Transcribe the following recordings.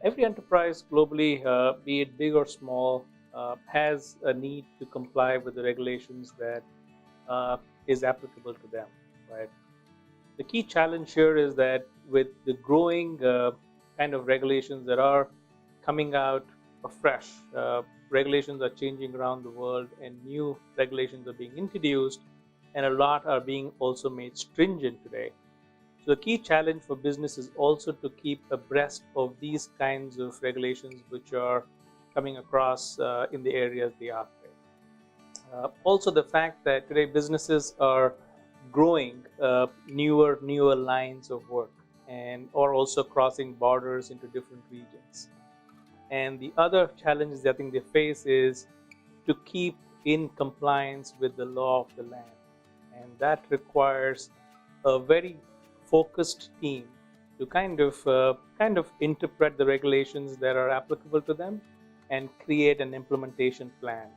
Every enterprise globally, be it big or small, has a need to comply with the regulations that is applicable to them, right? The key challenge here is that with the growing kind of regulations that are coming out afresh, regulations are changing around the world, and new regulations are being introduced, and a lot are being also made stringent today. So the key challenge for business is also to keep abreast of these kinds of regulations which are coming across in the areas they operate. Also, the fact that today businesses are growing newer lines of work and or also crossing borders into different regions. And the other challenge I think they face is to keep in compliance with the law of the land, and that requires a very focused team to kind of interpret the regulations that are applicable to them and create an implementation plan.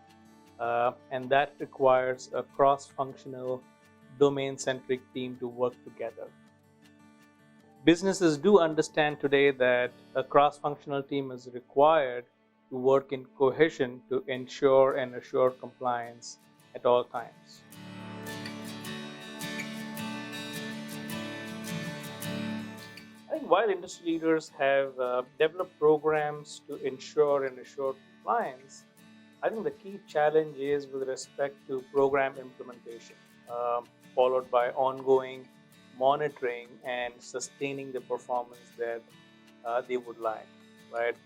And that requires a cross-functional, domain-centric team to work together. Businesses do understand today that a cross-functional team is required to work in cohesion to ensure and assure compliance at all times. I think while industry leaders have developed programs to ensure and assure compliance, I think the key challenge is with respect to program implementation, followed by ongoing monitoring and sustaining the performance that they would like, right?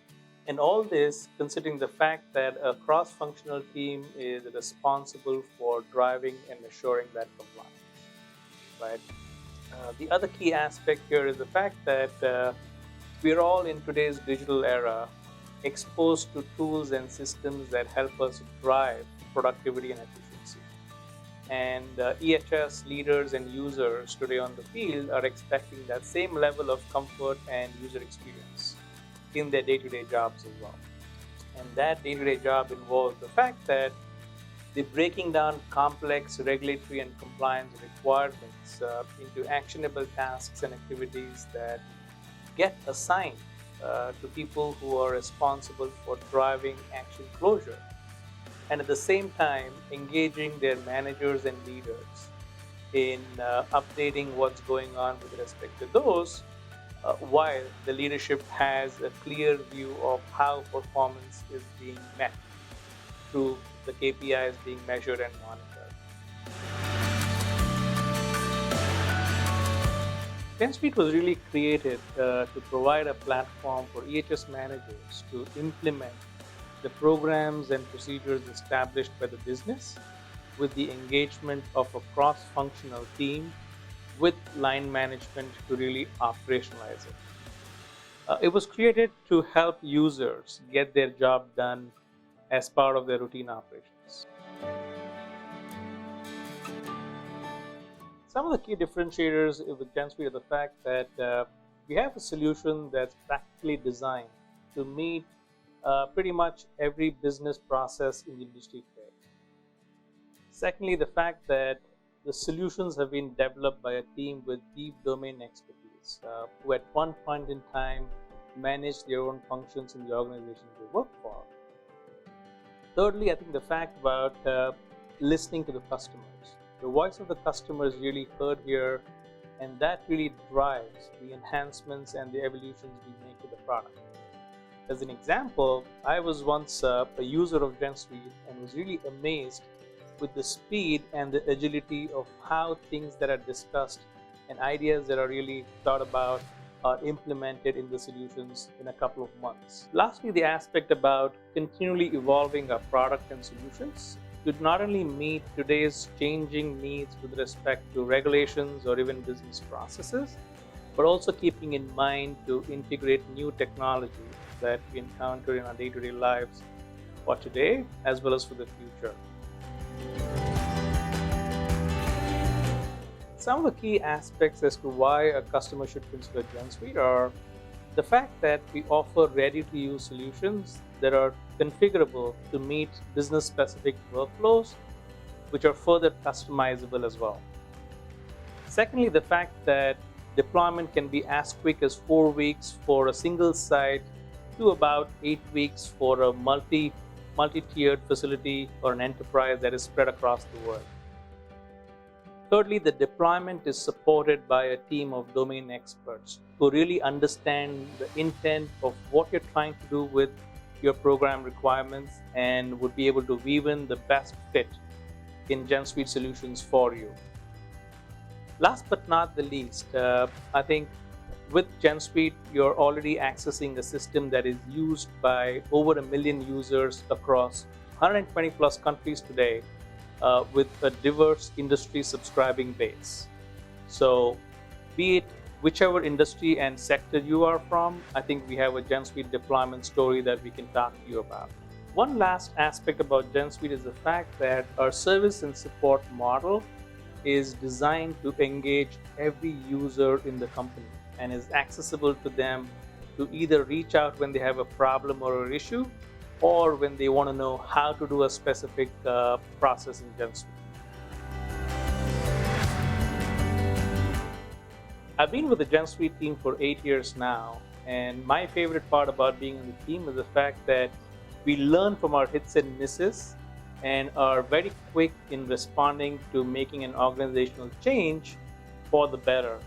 And all this considering the fact that a cross-functional team is responsible for driving and assuring that compliance, right? The other key aspect here is the fact that we're all in today's digital era exposed to tools and systems that help us drive productivity and efficiency. And EHS leaders and users today on the field are expecting that same level of comfort and user experience in their day-to-day jobs as well. And that day-to-day job involves the fact that they're breaking down complex regulatory and compliance requirements into actionable tasks and activities that get assigned to people who are responsible for driving action closure, and at the same time engaging their managers and leaders in updating what's going on with respect to those, while the leadership has a clear view of how performance is being met through the KPIs being measured and monitored. GenSuite was really created to provide a platform for EHS managers to implement the programs and procedures established by the business with the engagement of a cross-functional team with line management to really operationalize it. It was created to help users get their job done as part of their routine operations. Some of the key differentiators with GenSuite are the fact that we have a solution that's practically designed to meet pretty much every business process in the industry today. Secondly, the fact that the solutions have been developed by a team with deep domain expertise who at one point in time manage their own functions in the organizations they work for. Thirdly, I think the fact about listening to the customers. The voice of the customer is really heard here, and that really drives the enhancements and the evolutions we make to the product. As an example, I was once a user of GenSuite and was really amazed with the speed and the agility of how things that are discussed and ideas that are really thought about are implemented in the solutions in a couple of months. Lastly, the aspect about continually evolving our product and solutions to not only meet today's changing needs with respect to regulations or even business processes, but also keeping in mind to integrate new technology that we encounter in our day-to-day lives for today as well as for the future. Some of the key aspects as to why a customer should consider GenSuite are the fact that we offer ready-to-use solutions that are configurable to meet business-specific workflows, which are further customizable as well. Secondly, the fact that deployment can be as quick as 4 weeks for a single site to about 8 weeks for a multi-tiered facility or an enterprise that is spread across the world. Thirdly, the deployment is supported by a team of domain experts who really understand the intent of what you're trying to do with your program requirements and would be able to weave in the best fit in GenSuite solutions for you. Last but not the least, I think with GenSuite, you're already accessing a system that is used by over 1 million users across 120 plus countries today, with a diverse industry subscribing base. So, be it whichever industry and sector you are from, I think we have a GenSuite deployment story that we can talk to you about. One last aspect about GenSuite is the fact that our service and support model is designed to engage every user in the company and is accessible to them to either reach out when they have a problem or an issue, or when they want to know how to do a specific process in GenSuite. I've been with the GenSuite team for 8 years now, and my favorite part about being on the team is the fact that we learn from our hits and misses and are very quick in responding to making an organizational change for the better.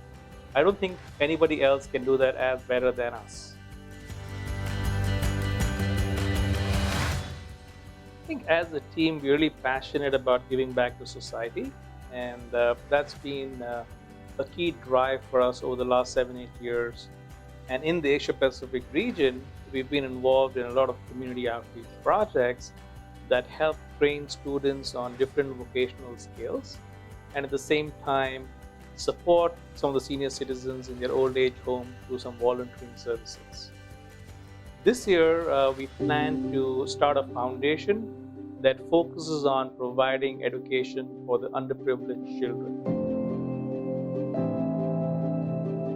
I don't think anybody else can do that as better than us. I think as a team, we're really passionate about giving back to society, and that's been a key drive for us over the last 7-8 years. And in the Asia Pacific region, we've been involved in a lot of community outreach projects that help train students on different vocational skills, and at the same time support some of the senior citizens in their old age home through some volunteering services. This year, we plan to start a foundation that focuses on providing education for the underprivileged children.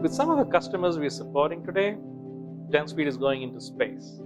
With some of the customers we're supporting today, GenSuite is going into space.